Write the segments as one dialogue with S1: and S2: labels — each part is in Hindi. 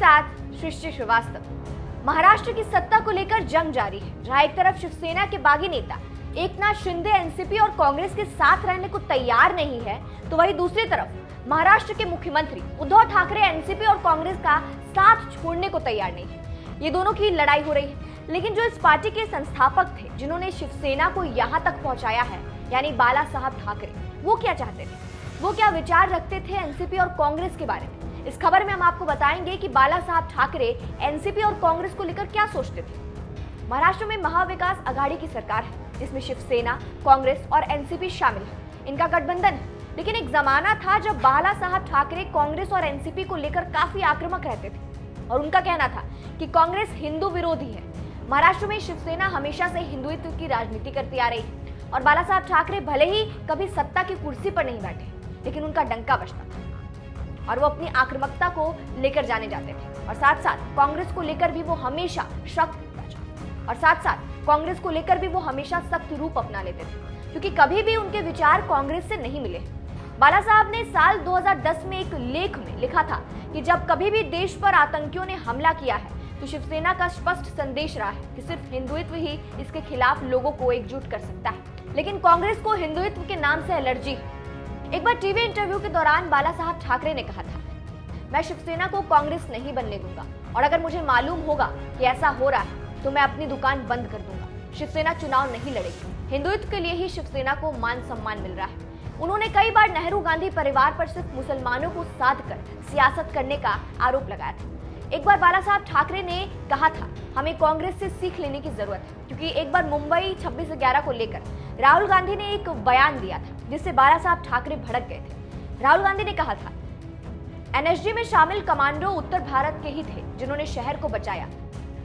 S1: साथ सृष्टि श्रीवास्तव। महाराष्ट्र की सत्ता को लेकर जंग जारी है, जहां एक तरफ शिवसेना के बागी नेता एकनाथ शिंदे एनसीपी और कांग्रेस के साथ रहने को तैयार नहीं है, तो वहीं दूसरी तरफ महाराष्ट्र के मुख्यमंत्री उद्धव ठाकरे एनसीपी और कांग्रेस का साथ छोड़ने को तैयार नहीं है। ये दोनों की लड़ाई हो रही है, लेकिन जो इस पार्टी के संस्थापक थे, जिन्होंने शिवसेना को यहाँ तक पहुंचाया है, यानी बाला साहब ठाकरे, वो क्या चाहते थे, वो क्या विचार रखते थे एनसीपी और कांग्रेस के बारे में। इस खबर में हम आपको बताएंगे कि बाला साहब ठाकरे एनसीपी और कांग्रेस को लेकर क्या सोचते थे। महाराष्ट्र में महाविकास आघाड़ी की सरकार है, जिसमें शिवसेना, कांग्रेस और एनसीपी शामिल है। इनका गठबंधन है, लेकिन एक जमाना था जब बाला साहब ठाकरे कांग्रेस और एनसीपी को लेकर काफी आक्रामक रहते थे और उनका कहना था कि कांग्रेस हिंदू विरोधी है। महाराष्ट्र में शिवसेना हमेशा से हिंदुत्व की राजनीति करती आ रही है और बाला साहब ठाकरे भले ही कभी सत्ता की कुर्सी पर नहीं बैठे, लेकिन उनका डंका बजता था और वो अपनी आक्रामकता को लेकर जाने जाते थे। और साथ साथ कांग्रेस को लेकर भी वो हमेशा सख्त रूप अपना लेते थे, क्योंकि कभी भी उनके विचार कांग्रेस से नहीं मिले। बाला साहब ने साल 2010 में एक लेख में लिखा था कि जब कभी भी देश पर आतंकियों ने हमला किया है, तो शिवसेना का स्पष्ट संदेश रहा है कि सिर्फ हिंदुत्व ही इसके खिलाफ लोगों को एकजुट कर सकता है, लेकिन कांग्रेस को हिंदुत्व के नाम से एलर्जी है। एक बार टीवी इंटरव्यू के दौरान बाला साहब ठाकरे ने कहा था, मैं शिवसेना को कांग्रेस नहीं बनने दूंगा और अगर मुझे मालूम होगा कि ऐसा हो रहा है तो मैं अपनी दुकान बंद कर दूंगा। शिवसेना चुनाव नहीं लड़ेगी, हिंदुत्व के लिए ही शिवसेना को मान सम्मान मिल रहा है। उन्होंने कई बार नेहरू गांधी परिवार पर सिर्फ मुसलमानों को साध कर सियासत करने का आरोप लगाया था। एक बार बाला साहब ठाकरे ने कहा था, हमें कांग्रेस से सीख लेने की जरूरत है, क्योंकि एक बार मुंबई 26/11 को लेकर राहुल गांधी ने एक बयान दिया था, जिससे बाला साहब ठाकरे भड़क गए थे। राहुल गांधी ने कहा था, एनएसजी में शामिल कमांडो उत्तर भारत के ही थे जिन्होंने शहर को बचाया,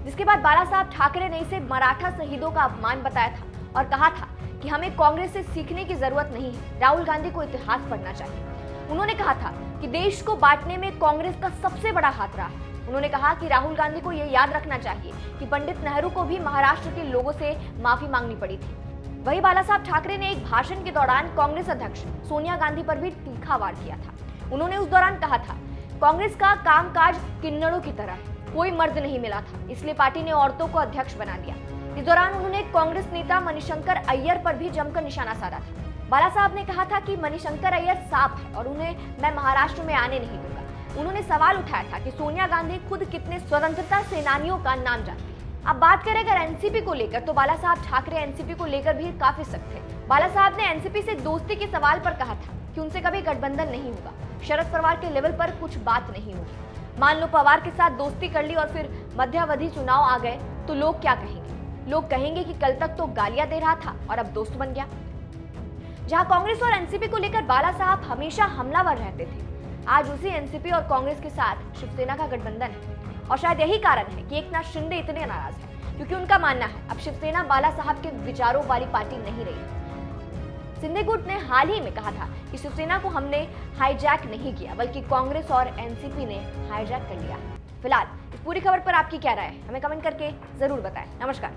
S1: जिसके बाद बाला साहब ठाकरे ने इसे मराठा शहीदों का अपमान बताया था और कहा था कि हमें कांग्रेस से सीखने की जरूरत नहीं है, राहुल गांधी को इतिहास पढ़ना चाहिए। उन्होंने कहा था कि देश को बांटने में कांग्रेस का सबसे बड़ा हाथ रहा है। उन्होंने कहा कि राहुल गांधी को यह याद रखना चाहिए कि पंडित नेहरू को भी महाराष्ट्र के लोगों से माफी मांगनी पड़ी थी। वहीं बाला साहब ठाकरे ने एक भाषण के दौरान कांग्रेस अध्यक्ष सोनिया गांधी पर भी तीखा वार किया था। उन्होंने उस दौरान कहा था, कांग्रेस का कामकाज किन्नरों की तरह है, कोई मर्द नहीं मिला था, इसलिए पार्टी ने औरतों को अध्यक्ष बना दिया। इस दौरान उन्होंने कांग्रेस नेता मणिशंकर अय्यर पर भी जमकर निशाना साधा था। बाला साहब ने कहा था कि मणिशंकर अय्यर सांप है और उन्हें मैं महाराष्ट्र में आने नहीं दूंगा। उन्होंने सवाल उठाया था कि सोनिया गांधी खुद कितने स्वतंत्रता सेनानियों का नाम जानती है। अब बात करें अगर एनसीपी को लेकर, तो बाला साहब ठाकरे एनसीपी को लेकर भी काफी सख्त थे। बाला साहब ने एनसीपी से दोस्ती के सवाल पर कहा था कि उनसे कभी गठबंधन नहीं होगा, शरद पवार के लेवल पर कुछ बात नहीं होगी। मान लो पवार के साथ दोस्ती कर ली और फिर मध्यावधि चुनाव आ गए तो लोग क्या कहेंगे? लोग कहेंगे कि कल तक तो गालियां दे रहा था और अब दोस्त बन गया। जहां कांग्रेस और एनसीपी को लेकर बाला साहब हमेशा हमलावर रहते थे, आज उसी एनसीपी और कांग्रेस के साथ शिवसेना का गठबंधन है और शायद यही कारण है कि एकनाथ शिंदे इतने नाराज हैं, क्योंकि उनका मानना है अब शिवसेना बाला साहब के विचारों वाली पार्टी नहीं रही। शिंदे गुट ने हाल ही में कहा था कि शिवसेना को हमने हाईजैक नहीं किया, बल्कि कांग्रेस और एनसीपी ने हाईजैक कर लिया। फिलहाल इस पूरी खबर पर आपकी क्या राय है, हमें कमेंट करके जरूर बताएं। नमस्कार।